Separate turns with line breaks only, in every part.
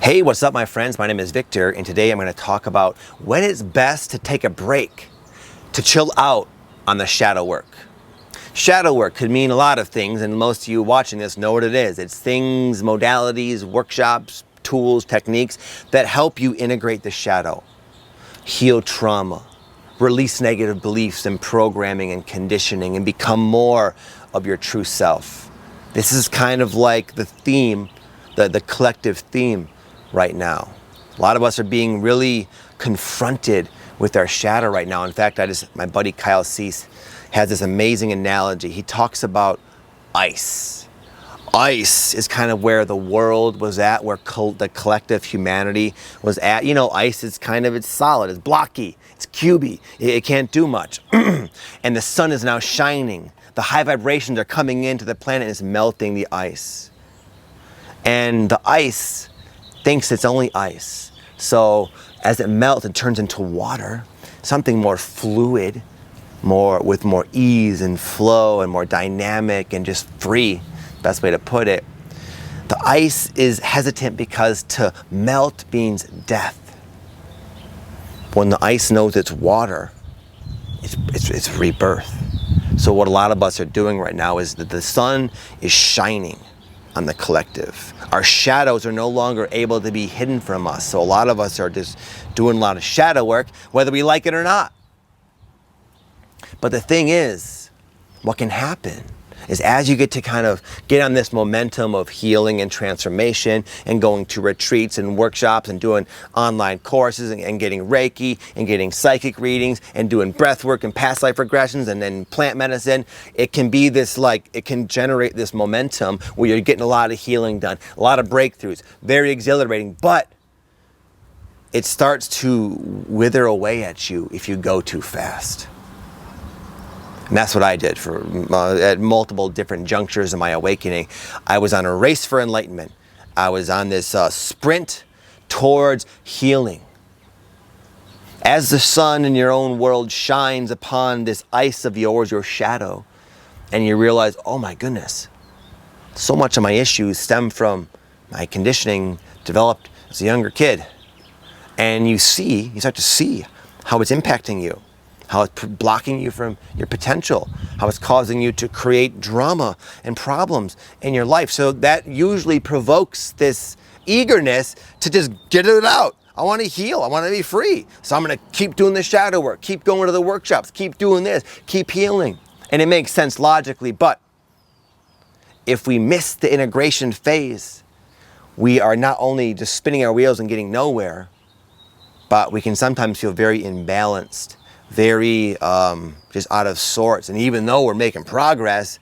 Hey, what's up, my friends? My name is Victor, and today I'm going to talk about when it's best to take a break, to chill out on the shadow work. Shadow work could mean a lot of things, and most of you watching this know what it is. It's things, modalities, workshops, tools, techniques that help you integrate the shadow, heal trauma, release negative beliefs and programming and conditioning, and become more of your true self. This is kind of like the theme, the collective theme right now. A lot of us are being really confronted with our shadow right now. In fact, my buddy Kyle Cease has this amazing analogy. He talks about ice. Ice is kind of where the world was at, where the collective humanity was at. You know, ice is it's solid, it's blocky, it's cubey, it can't do much. And the sun is now shining. The high vibrations are coming into the planet and it's melting the ice. And the ice thinks it's only ice. So as it melts, it turns into water, something more fluid, with more ease and flow and more dynamic and just free, best way to put it. The ice is hesitant because to melt means death. When the ice knows it's water, it's rebirth. So what a lot of us are doing right now is that the sun is shining on the collective. Our shadows are no longer able to be hidden from us. So a lot of us are just doing a lot of shadow work, whether we like it or not. But the thing is, what can happen is as you get to kind of get on this momentum of healing and transformation and going to retreats and workshops and doing online courses and getting Reiki and getting psychic readings and doing breath work and past life regressions and then plant medicine, it can be this it can generate this momentum where you're getting a lot of healing done, a lot of breakthroughs, very exhilarating, but it starts to wither away at you if you go too fast. And that's what I did at multiple different junctures in my awakening. I was on a race for enlightenment. I was on this sprint towards healing. As the sun in your own world shines upon this ice of yours, your shadow, and you realize, oh my goodness, so much of my issues stem from my conditioning developed as a younger kid. And you start to see how it's impacting you, how it's blocking you from your potential, how it's causing you to create drama and problems in your life. So that usually provokes this eagerness to just get it out. I want to heal, I want to be free. So I'm going to keep doing the shadow work, keep going to the workshops, keep doing this, keep healing. And it makes sense logically, but if we miss the integration phase, we are not only just spinning our wheels and getting nowhere, but we can sometimes feel very imbalanced, very just out of sorts. And even though we're making progress,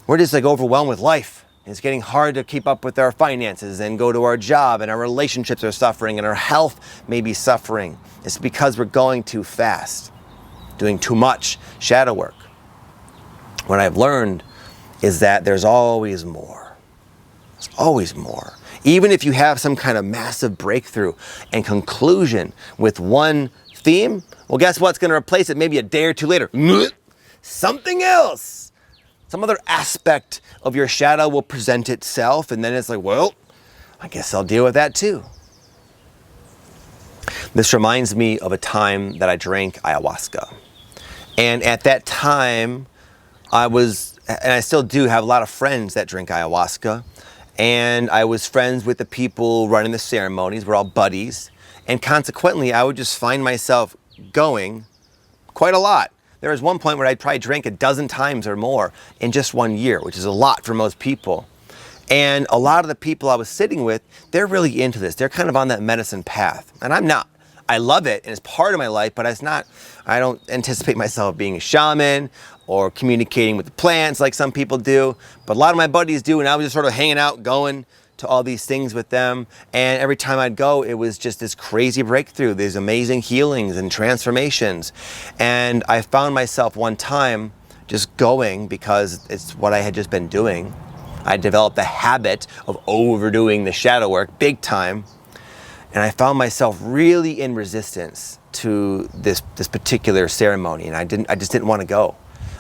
we're just overwhelmed with life. It's getting hard to keep up with our finances and go to our job, and our relationships are suffering and our health may be suffering. It's because we're going too fast, doing too much shadow work. What I've learned is that there's always more. There's always more. Even if you have some kind of massive breakthrough and conclusion with one theme, well, guess what's going to replace it maybe a day or two later? Something else. Some other aspect of your shadow will present itself, and then it's well, I guess I'll deal with that too. This reminds me of a time that I drank ayahuasca. And at that time, and I still do have a lot of friends that drink ayahuasca, and I was friends with the people running the ceremonies. We're all buddies. And consequently, I would just find myself going quite a lot. There was one point where I probably drank a dozen times or more in just 1 year, which is a lot for most people. And a lot of the people I was sitting with, they're really into this. They're kind of on that medicine path. And I'm not. I love it, and it's part of my life, but I don't anticipate myself being a shaman or communicating with the plants like some people do. But a lot of my buddies do, and I was just sort of hanging out, going to all these things with them, and every time I'd go, it was just this crazy breakthrough, these amazing healings and transformations. And I found myself one time just going because it's what I had just been doing. I developed the habit of overdoing the shadow work big time, and I found myself really in resistance to this particular ceremony, and I just didn't want to go.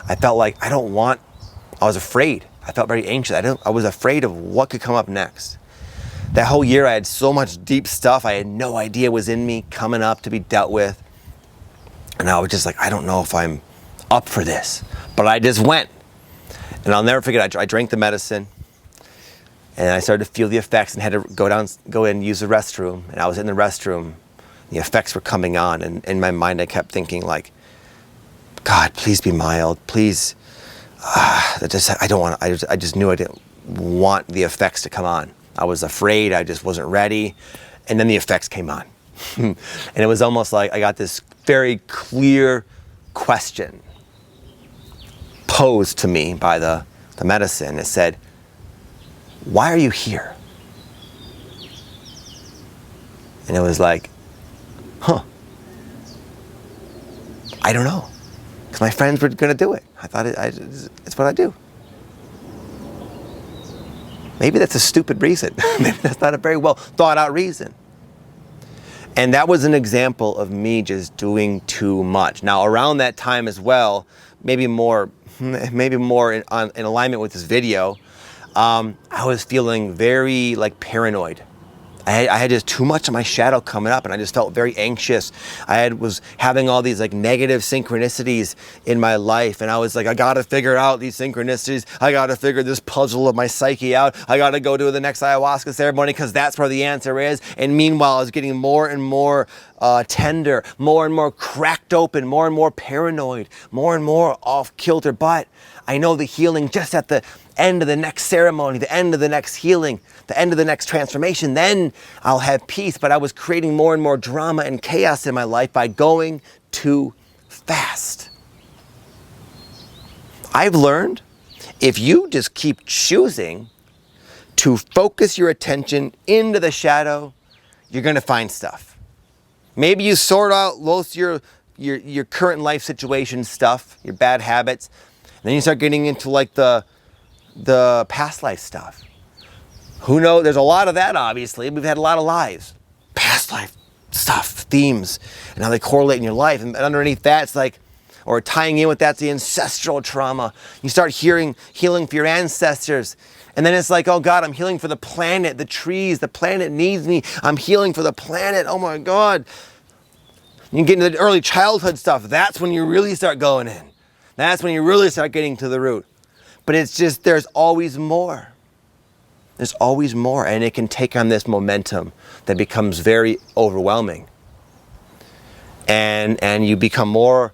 I felt like I was afraid. I felt very anxious. I was afraid of what could come up next. That whole year I had so much deep stuff I had no idea was in me coming up to be dealt with. And I was just like, I don't know if I'm up for this. But I just went. And I'll never forget, I drank the medicine. And I started to feel the effects and had to go in and use the restroom. And I was in the restroom. The effects were coming on. And in my mind, I kept thinking like, God, please be mild. Please. I just knew I didn't want the effects to come on. I was afraid. I just wasn't ready. And then the effects came on. And it was almost like I got this very clear question posed to me by the medicine. It said, why are you here? And it was like, I don't know. Because my friends were going to do it. I thought it's what I do. Maybe that's a stupid reason. Maybe that's not a very well thought out reason. And that was an example of me just doing too much. Now, around that time as well, maybe more in alignment with this video, I was feeling very like paranoid. I had just too much of my shadow coming up, and I just felt very anxious. Was having all these like negative synchronicities in my life, and I was like, I gotta figure out these synchronicities. I gotta figure this puzzle of my psyche out. I gotta go to the next ayahuasca ceremony because that's where the answer is. And meanwhile, I was getting more and more tender, more and more cracked open, more and more paranoid, more and more off kilter. But I know the healing just at the end of the next ceremony, the end of the next healing, the end of the next transformation, then I'll have peace. But I was creating more and more drama and chaos in my life by going too fast. I've learned if you just keep choosing to focus your attention into the shadow, you're going to find stuff. Maybe you sort out most of your current life situation stuff, your bad habits, and then you start getting into like the past life stuff. Who knows? There's a lot of that, obviously. We've had a lot of lives. Past life stuff, themes, and how they correlate in your life. And underneath that, it's like, or tying in with that's the ancestral trauma. You start healing for your ancestors. And then it's like, oh God, I'm healing for the planet, the trees, the planet needs me. I'm healing for the planet. Oh my God. You get into the early childhood stuff. That's when you really start going in. That's when you really start getting to the root. But it's just, there's always more. There's always more, and it can take on this momentum that becomes very overwhelming. And you become more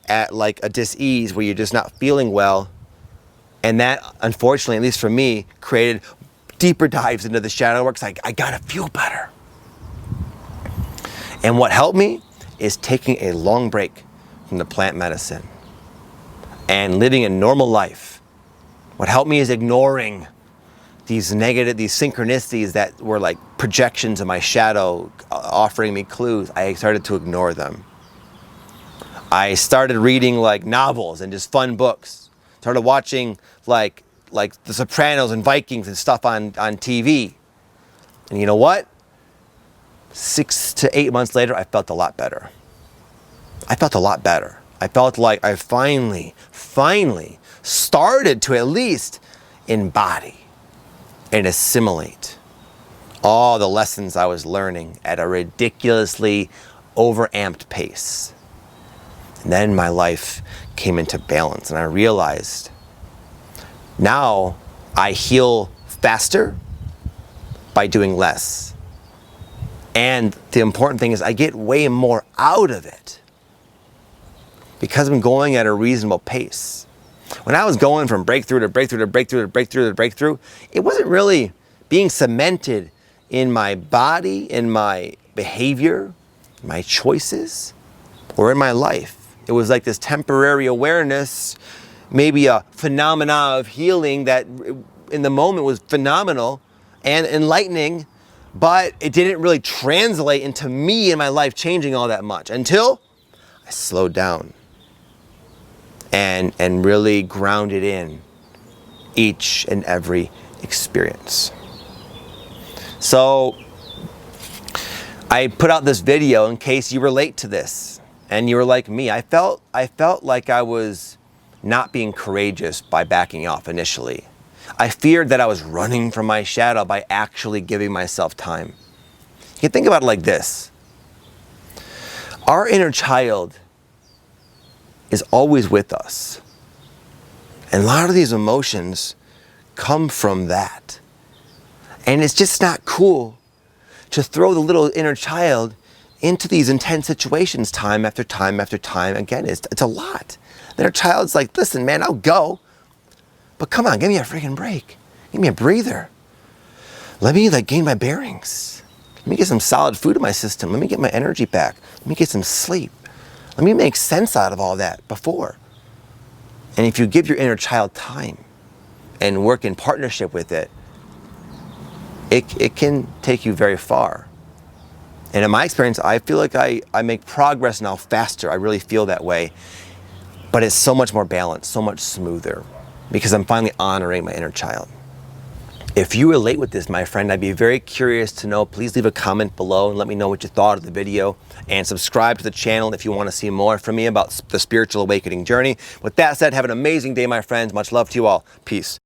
at like a dis-ease where you're just not feeling well. And that, unfortunately, at least for me, created deeper dives into the shadow work. I gotta feel better. And what helped me is taking a long break from the plant medicine and living a normal life. What helped me is ignoring these synchronicities that were like projections of my shadow offering me clues. I started to ignore them. I started reading like novels and just fun books. Started watching like The Sopranos and Vikings and stuff on TV. And you know what? 6 to 8 months later, I felt a lot better. I felt like I finally started to at least embody and assimilate all the lessons I was learning at a ridiculously overamped pace. And then my life came into balance, and I realized now I heal faster by doing less. And the important thing is I get way more out of it because I'm going at a reasonable pace. When I was going from breakthrough to breakthrough to breakthrough to breakthrough to breakthrough, it wasn't really being cemented in my body, in my behavior, my choices, or in my life. It was like this temporary awareness, maybe a phenomena of healing that in the moment was phenomenal and enlightening, but it didn't really translate into me and my life changing all that much until I slowed down and really grounded in each and every experience. So I put out this video in case you relate to this and you were like me. I felt like I was not being courageous by backing off initially. I feared that I was running from my shadow by actually giving myself time. You can think about it like this. Our inner child is always with us. And a lot of these emotions come from that. And it's just not cool to throw the little inner child into these intense situations time after time after time. Again, it's a lot. The inner child's like, listen, man, I'll go. But come on, give me a freaking break. Give me a breather. Let me gain my bearings. Let me get some solid food in my system. Let me get my energy back. Let me get some sleep. Let me make sense out of all that before. And if you give your inner child time and work in partnership with it, it can take you very far. And in my experience, I feel like I make progress now faster. I really feel that way. But it's so much more balanced, so much smoother, because I'm finally honoring my inner child. If you relate with this, my friend, I'd be very curious to know. Please leave a comment below and let me know what you thought of the video. And subscribe to the channel if you want to see more from me about the spiritual awakening journey. With that said, have an amazing day, my friends. Much love to you all. Peace.